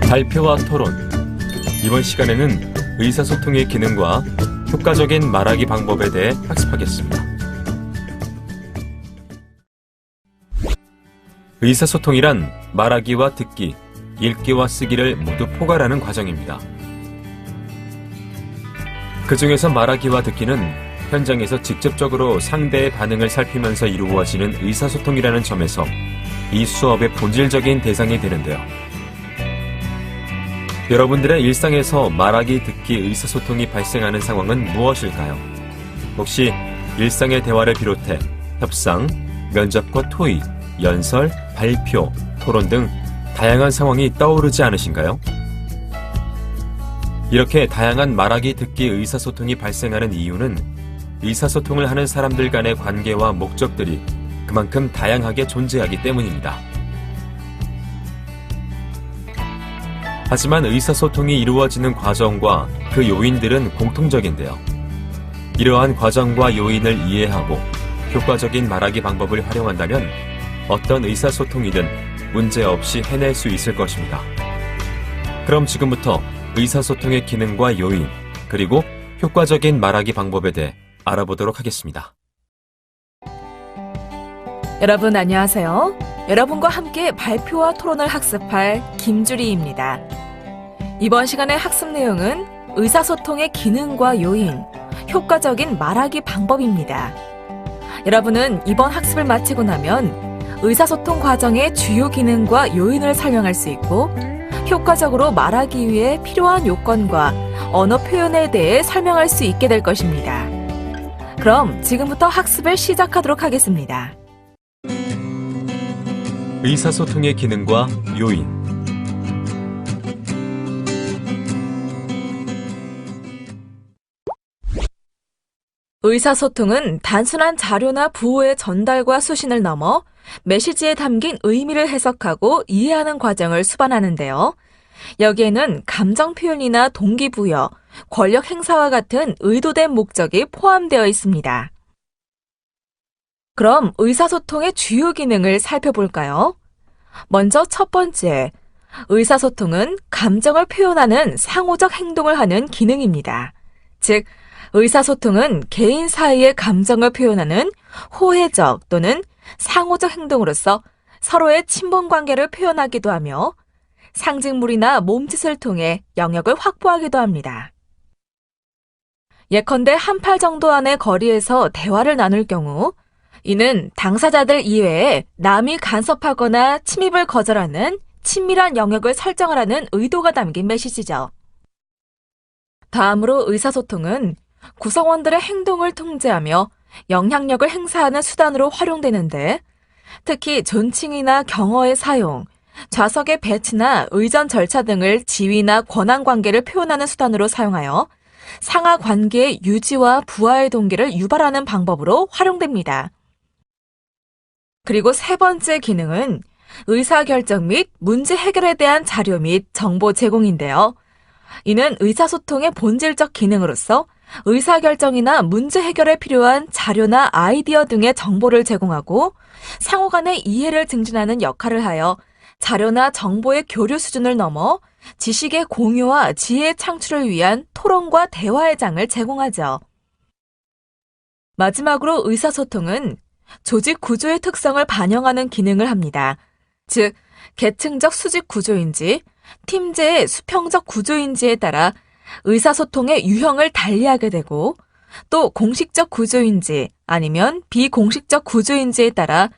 발표와 토론. 이번 시간에는 의사소통의 기능과 효과적인 말하기 방법에 대해 학습하겠습니다. 의사소통이란 말하기와 듣기, 읽기와 쓰기를 모두 포괄하는 과정입니다. 그 중에서 말하기와 듣기는 현장에서 직접적으로 상대의 반응을 살피면서 이루어지는 의사소통이라는 점에서 이 수업의 본질적인 대상이 되는데요. 여러분들의 일상에서 말하기, 듣기, 의사소통이 발생하는 상황은 무엇일까요? 혹시 일상의 대화를 비롯해 협상, 면접과 토의, 연설, 발표, 토론 등 다양한 상황이 떠오르지 않으신가요? 이렇게 다양한 말하기, 듣기, 의사소통이 발생하는 이유는 의사소통을 하는 사람들 간의 관계와 목적들이 그만큼 다양하게 존재하기 때문입니다. 하지만 의사소통이 이루어지는 과정과 그 요인들은 공통적인데요. 이러한 과정과 요인을 이해하고 효과적인 말하기 방법을 활용한다면 어떤 의사소통이든 문제없이 해낼 수 있을 것입니다. 그럼 지금부터 의사소통의 기능과 요인, 그리고 효과적인 말하기 방법에 대해 알아보도록 하겠습니다. 여러분 안녕하세요. 여러분과 함께 발표와 토론을 학습할 김주리입니다. 이번 시간의 학습 내용은 의사소통의 기능과 요인, 효과적인 말하기 방법입니다. 여러분은 이번 학습을 마치고 나면 의사소통 과정의 주요 기능과 요인을 설명할 수 있고 효과적으로 말하기 위해 필요한 요건과 언어 표현에 대해 설명할 수 있게 될 것입니다. 그럼 지금부터 학습을 시작하도록 하겠습니다. 의사소통의 기능과 요인. 의사소통은 단순한 자료나 부호의 전달과 수신을 넘어 메시지에 담긴 의미를 해석하고 이해하는 과정을 수반하는데요. 여기에는 감정 표현이나 동기부여, 권력 행사와 같은 의도된 목적이 포함되어 있습니다. 그럼 의사소통의 주요 기능을 살펴볼까요? 먼저 첫 번째, 의사소통은 감정을 표현하는 상호적 행동을 하는 기능입니다. 즉, 의사소통은 개인 사이의 감정을 표현하는 호혜적 또는 상호적 행동으로서 서로의 친분관계를 표현하기도 하며 상징물이나 몸짓을 통해 영역을 확보하기도 합니다. 예컨대 한 팔 정도 안의 거리에서 대화를 나눌 경우 이는 당사자들 이외에 남이 간섭하거나 침입을 거절하는 친밀한 영역을 설정하라는 의도가 담긴 메시지죠. 다음으로 의사소통은 구성원들의 행동을 통제하며 영향력을 행사하는 수단으로 활용되는데 특히 존칭이나 경어의 사용, 좌석의 배치나 의전 절차 등을 지위나 권한 관계를 표현하는 수단으로 사용하여 상하 관계의 유지와 부하의 동기를 유발하는 방법으로 활용됩니다. 그리고 세 번째 기능은 의사결정 및 문제 해결에 대한 자료 및 정보 제공인데요. 이는 의사소통의 본질적 기능으로서 의사결정이나 문제 해결에 필요한 자료나 아이디어 등의 정보를 제공하고 상호 간의 이해를 증진하는 역할을 하여 자료나 정보의 교류 수준을 넘어 지식의 공유와 지혜 창출을 위한 토론과 대화의 장을 제공하죠. 마지막으로 의사소통은 조직 구조의 특성을 반영하는 기능을 합니다. 즉, 계층적 수직 구조인지 팀제의 수평적 구조인지에 따라 의사소통의 유형을 달리하게 되고 또 공식적 구조인지 아니면 비공식적 구조인지에 따라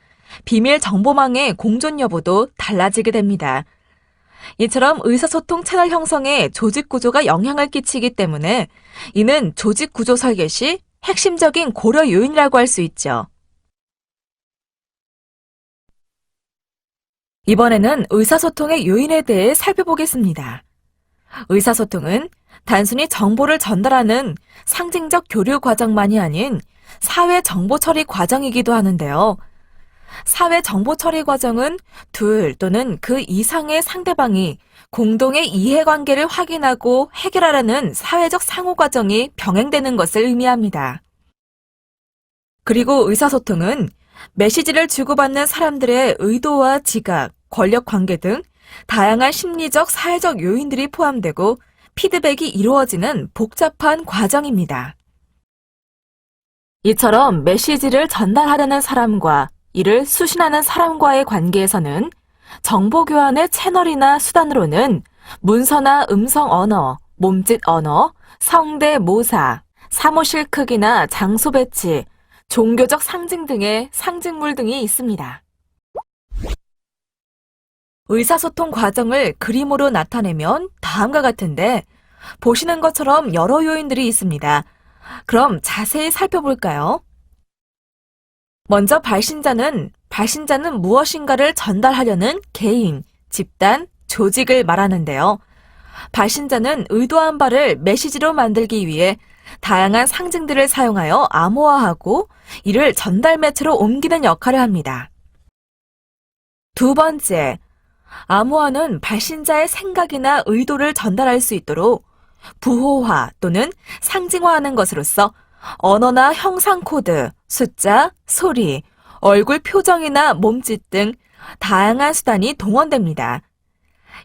비밀 정보망의 공존 여부도 달라지게 됩니다. 이처럼 의사소통 채널 형성에 조직 구조가 영향을 끼치기 때문에 이는 조직 구조 설계 시 핵심적인 고려 요인이라고 할 수 있죠. 이번에는 의사소통의 요인에 대해 살펴보겠습니다. 의사소통은 단순히 정보를 전달하는 상징적 교류 과정만이 아닌 사회 정보 처리 과정이기도 하는데요. 사회 정보 처리 과정은 둘 또는 그 이상의 상대방이 공동의 이해관계를 확인하고 해결하려는 사회적 상호 과정이 병행되는 것을 의미합니다. 그리고 의사소통은 메시지를 주고받는 사람들의 의도와 지각, 권력 관계 등 다양한 심리적, 사회적 요인들이 포함되고 피드백이 이루어지는 복잡한 과정입니다. 이처럼 메시지를 전달하려는 사람과 이를 수신하는 사람과의 관계에서는 정보 교환의 채널이나 수단으로는 문서나 음성 언어, 몸짓 언어, 성대모사, 사무실 크기나 장소 배치, 종교적 상징 등의 상징물 등이 있습니다. 의사소통 과정을 그림으로 나타내면 다음과 같은데 보시는 것처럼 여러 요인들이 있습니다. 그럼 자세히 살펴볼까요? 먼저 발신자는 무엇인가를 전달하려는 개인, 집단, 조직을 말하는데요. 발신자는 의도한 바를 메시지로 만들기 위해 다양한 상징들을 사용하여 암호화하고 이를 전달 매체로 옮기는 역할을 합니다. 두 번째, 암호화는 발신자의 생각이나 의도를 전달할 수 있도록 부호화 또는 상징화하는 것으로서 언어나 형상 코드, 숫자, 소리, 얼굴 표정이나 몸짓 등 다양한 수단이 동원됩니다.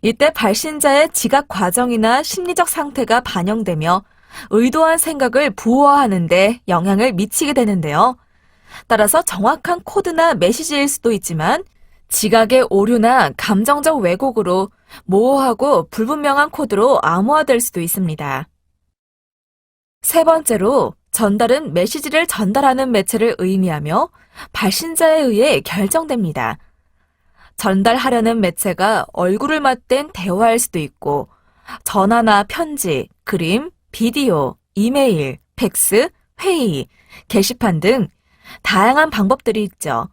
이때 발신자의 지각 과정이나 심리적 상태가 반영되며 의도한 생각을 부호화하는 데 영향을 미치게 되는데요. 따라서 정확한 코드나 메시지일 수도 있지만 지각의 오류나 감정적 왜곡으로 모호하고 불분명한 코드로 암호화될 수도 있습니다. 세 번째로 전달은 메시지를 전달하는 매체를 의미하며 발신자에 의해 결정됩니다. 전달하려는 매체가 얼굴을 맞댄 대화일 수도 있고 전화나 편지, 그림, 비디오, 이메일, 팩스, 회의, 게시판 등 다양한 방법들이 있죠.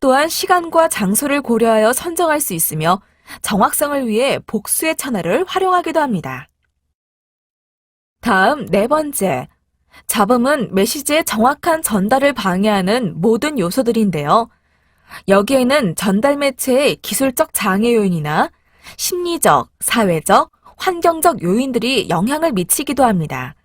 또한 시간과 장소를 고려하여 선정할 수 있으며 정확성을 위해 복수의 채널을 활용하기도 합니다. 다음 네 번째, 잡음은 메시지의 정확한 전달을 방해하는 모든 요소들인데요. 여기에는 전달 매체의 기술적 장애 요인이나 심리적, 사회적, 환경적 요인들이 영향을 미치기도 합니다.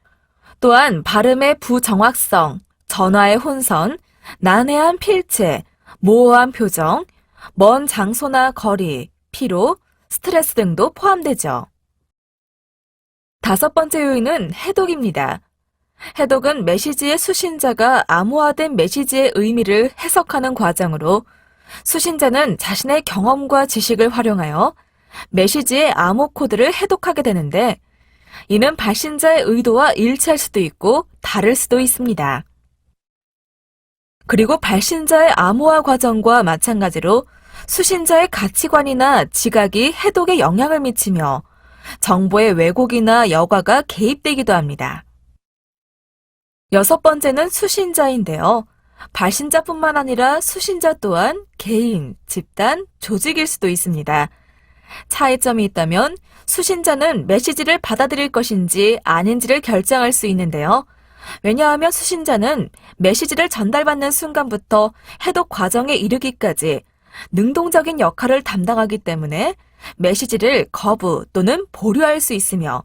또한 발음의 부정확성, 전화의 혼선, 난해한 필체, 모호한 표정, 먼 장소나 거리, 피로, 스트레스 등도 포함되죠. 다섯 번째 요인은 해독입니다. 해독은 메시지의 수신자가 암호화된 메시지의 의미를 해석하는 과정으로 수신자는 자신의 경험과 지식을 활용하여 메시지의 암호 코드를 해독하게 되는데 이는 발신자의 의도와 일치할 수도 있고 다를 수도 있습니다. 그리고 발신자의 암호화 과정과 마찬가지로 수신자의 가치관이나 지각이 해독에 영향을 미치며 정보의 왜곡이나 여과가 개입되기도 합니다. 여섯 번째는 수신자인데요. 발신자뿐만 아니라 수신자 또한 개인, 집단, 조직일 수도 있습니다. 차이점이 있다면 수신자는 메시지를 받아들일 것인지 아닌지를 결정할 수 있는데요. 왜냐하면 수신자는 메시지를 전달받는 순간부터 해독 과정에 이르기까지 능동적인 역할을 담당하기 때문에 메시지를 거부 또는 보류할 수 있으며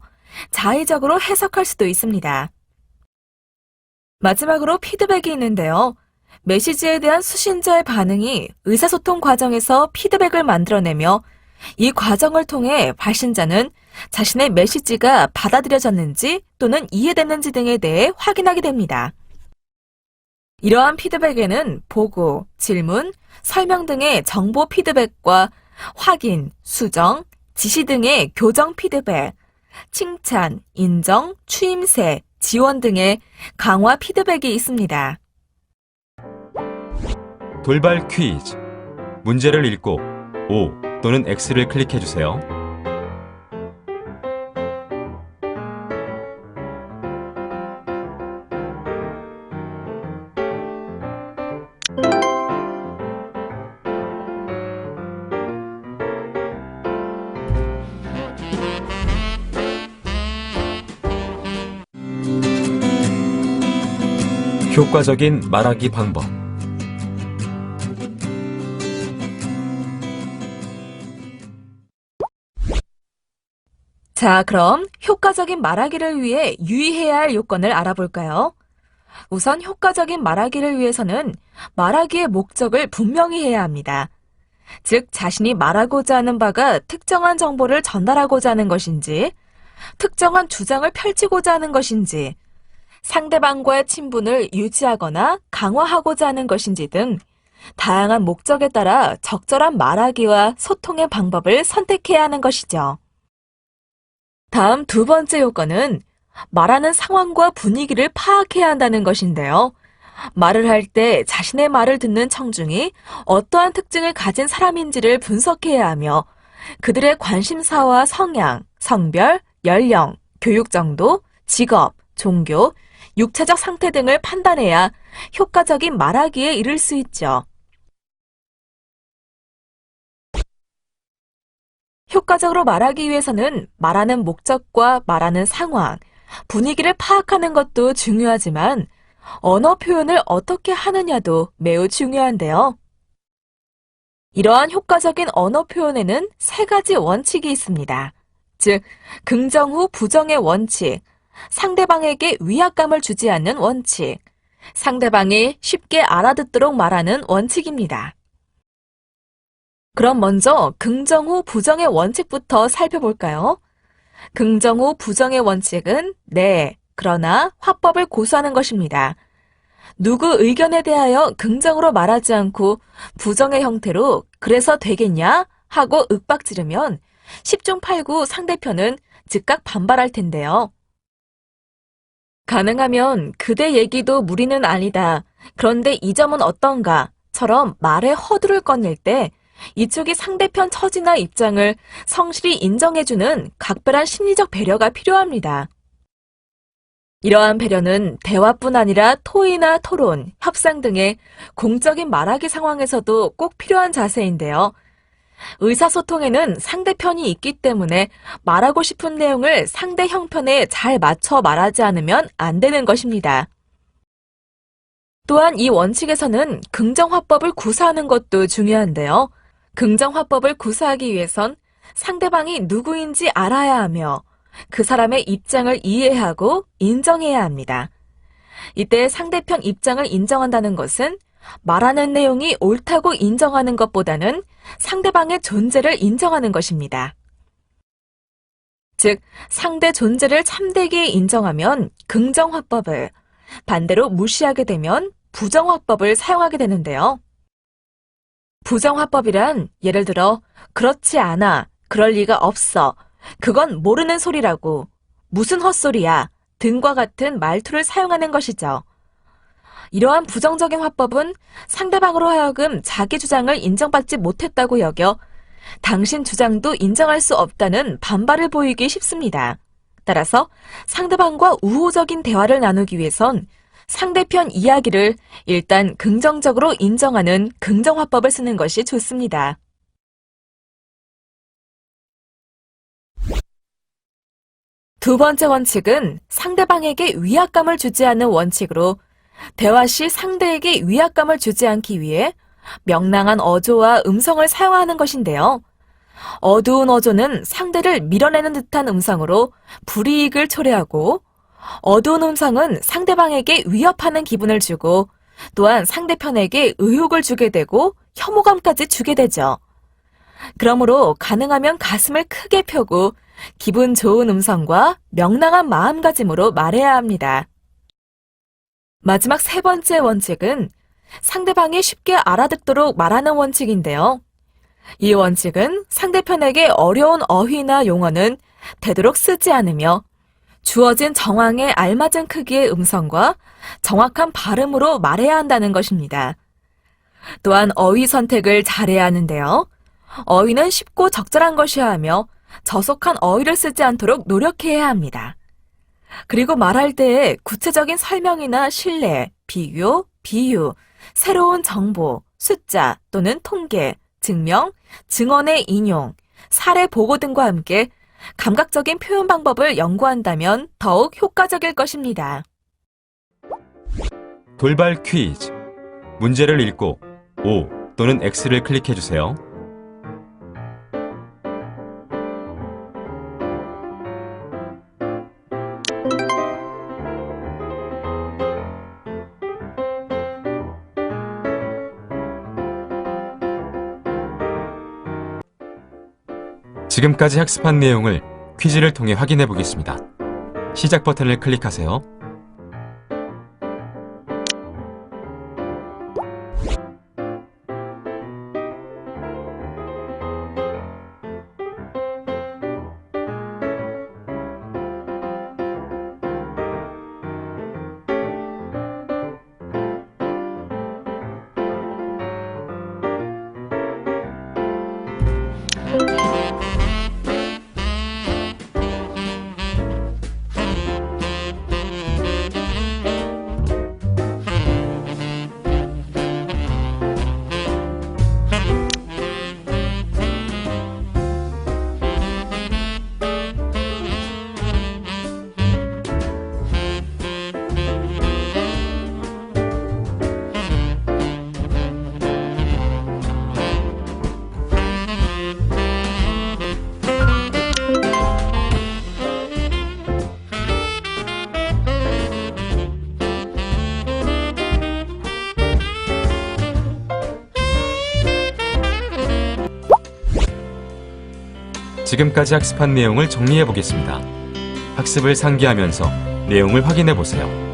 자의적으로 해석할 수도 있습니다. 마지막으로 피드백이 있는데요. 메시지에 대한 수신자의 반응이 의사소통 과정에서 피드백을 만들어내며 이 과정을 통해 발신자는 자신의 메시지가 받아들여졌는지 또는 이해됐는지 등에 대해 확인하게 됩니다. 이러한 피드백에는 보고, 질문, 설명 등의 정보 피드백과 확인, 수정, 지시 등의 교정 피드백, 칭찬, 인정, 추임새, 지원 등의 강화 피드백이 있습니다. 돌발 퀴즈. 문제를 읽고 O 또는 X를 클릭해주세요. 효과적인 말하기 방법. 자, 그럼 효과적인 말하기를 위해 유의해야 할 요건을 알아볼까요? 우선 효과적인 말하기를 위해서는 말하기의 목적을 분명히 해야 합니다. 즉 자신이 말하고자 하는 바가 특정한 정보를 전달하고자 하는 것인지, 특정한 주장을 펼치고자 하는 것인지, 상대방과의 친분을 유지하거나 강화하고자 하는 것인지 등 다양한 목적에 따라 적절한 말하기와 소통의 방법을 선택해야 하는 것이죠. 다음 두 번째 요건은 말하는 상황과 분위기를 파악해야 한다는 것인데요. 말을 할 때 자신의 말을 듣는 청중이 어떠한 특징을 가진 사람인지를 분석해야 하며 그들의 관심사와 성향, 성별, 연령, 교육 정도, 직업, 종교, 육체적 상태 등을 판단해야 효과적인 말하기에 이를 수 있죠. 효과적으로 말하기 위해서는 말하는 목적과 말하는 상황, 분위기를 파악하는 것도 중요하지만 언어 표현을 어떻게 하느냐도 매우 중요한데요. 이러한 효과적인 언어 표현에는 세 가지 원칙이 있습니다. 즉, 긍정 후 부정의 원칙, 상대방에게 위압감을 주지 않는 원칙, 상대방이 쉽게 알아듣도록 말하는 원칙입니다. 그럼 먼저 긍정 후 부정의 원칙부터 살펴볼까요? 긍정 후 부정의 원칙은 네, 그러나 화법을 고수하는 것입니다. 누구 의견에 대하여 긍정으로 말하지 않고 부정의 형태로 그래서 되겠냐 하고 윽박지르면 10중 8구 상대편은 즉각 반발할 텐데요. 가능하면 그대 얘기도 무리는 아니다. 그런데 이 점은 어떤가? 처럼 말의 허들을 꺼낼 때 이쪽이 상대편 처지나 입장을 성실히 인정해주는 각별한 심리적 배려가 필요합니다. 이러한 배려는 대화뿐 아니라 토의나 토론, 협상 등의 공적인 말하기 상황에서도 꼭 필요한 자세인데요. 의사소통에는 상대편이 있기 때문에 말하고 싶은 내용을 상대 형편에 잘 맞춰 말하지 않으면 안 되는 것입니다. 또한 이 원칙에서는 긍정화법을 구사하는 것도 중요한데요. 긍정화법을 구사하기 위해선 상대방이 누구인지 알아야 하며 그 사람의 입장을 이해하고 인정해야 합니다. 이때 상대편 입장을 인정한다는 것은 말하는 내용이 옳다고 인정하는 것보다는 상대방의 존재를 인정하는 것입니다. 즉, 상대 존재를 참되게 인정하면 긍정화법을, 반대로 무시하게 되면 부정화법을 사용하게 되는데요. 부정화법이란 예를 들어 그렇지 않아, 그럴 리가 없어, 그건 모르는 소리라고, 무슨 헛소리야 등과 같은 말투를 사용하는 것이죠. 이러한 부정적인 화법은 상대방으로 하여금 자기 주장을 인정받지 못했다고 여겨 당신 주장도 인정할 수 없다는 반발을 보이기 쉽습니다. 따라서 상대방과 우호적인 대화를 나누기 위해선 상대편 이야기를 일단 긍정적으로 인정하는 긍정화법을 쓰는 것이 좋습니다. 두 번째 원칙은 상대방에게 위압감을 주지 않는 원칙으로 대화 시 상대에게 위압감을 주지 않기 위해 명랑한 어조와 음성을 사용하는 것인데요. 어두운 어조는 상대를 밀어내는 듯한 음성으로 불이익을 초래하고 어두운 음성은 상대방에게 위협하는 기분을 주고 또한 상대편에게 의욕을 주게 되고 혐오감까지 주게 되죠. 그러므로 가능하면 가슴을 크게 펴고 기분 좋은 음성과 명랑한 마음가짐으로 말해야 합니다. 마지막 세 번째 원칙은 상대방이 쉽게 알아듣도록 말하는 원칙인데요. 이 원칙은 상대편에게 어려운 어휘나 용어는 되도록 쓰지 않으며 주어진 정황에 알맞은 크기의 음성과 정확한 발음으로 말해야 한다는 것입니다. 또한 어휘 선택을 잘해야 하는데요. 어휘는 쉽고 적절한 것이어야 하며 저속한 어휘를 쓰지 않도록 노력해야 합니다. 그리고 말할 때에 구체적인 설명이나 신뢰, 비교, 비유, 새로운 정보, 숫자 또는 통계, 증명, 증언의 인용, 사례 보고 등과 함께 감각적인 표현 방법을 연구한다면 더욱 효과적일 것입니다. 돌발 퀴즈. 문제를 읽고 O 또는 X를 클릭해 주세요. 지금까지 학습한 내용을 퀴즈를 통해 확인해 보겠습니다. 시작 버튼을 클릭하세요. 지금까지 학습한 내용을 정리해 보겠습니다. 학습을 상기하면서 내용을 확인해 보세요.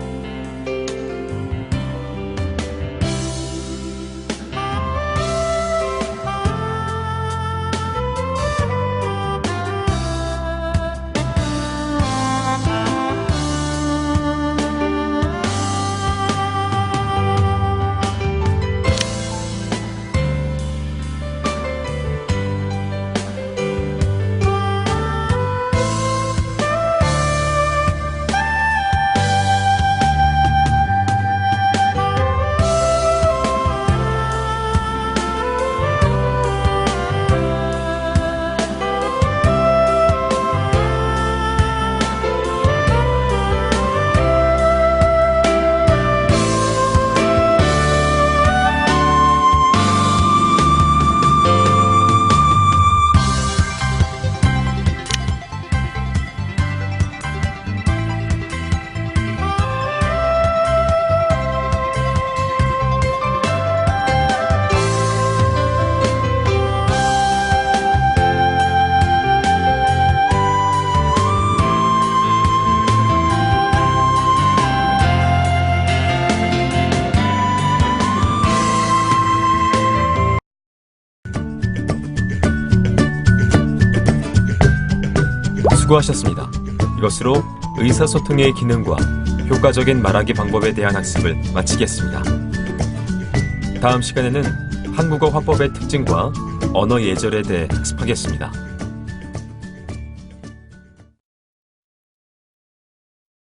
수고하셨습니다. 이것으로 의사소통의 기능과 효과적인 말하기 방법에 대한 학습을 마치겠습니다. 다음 시간에는 한국어 화법의 특징과 언어 예절에 대해 학습하겠습니다.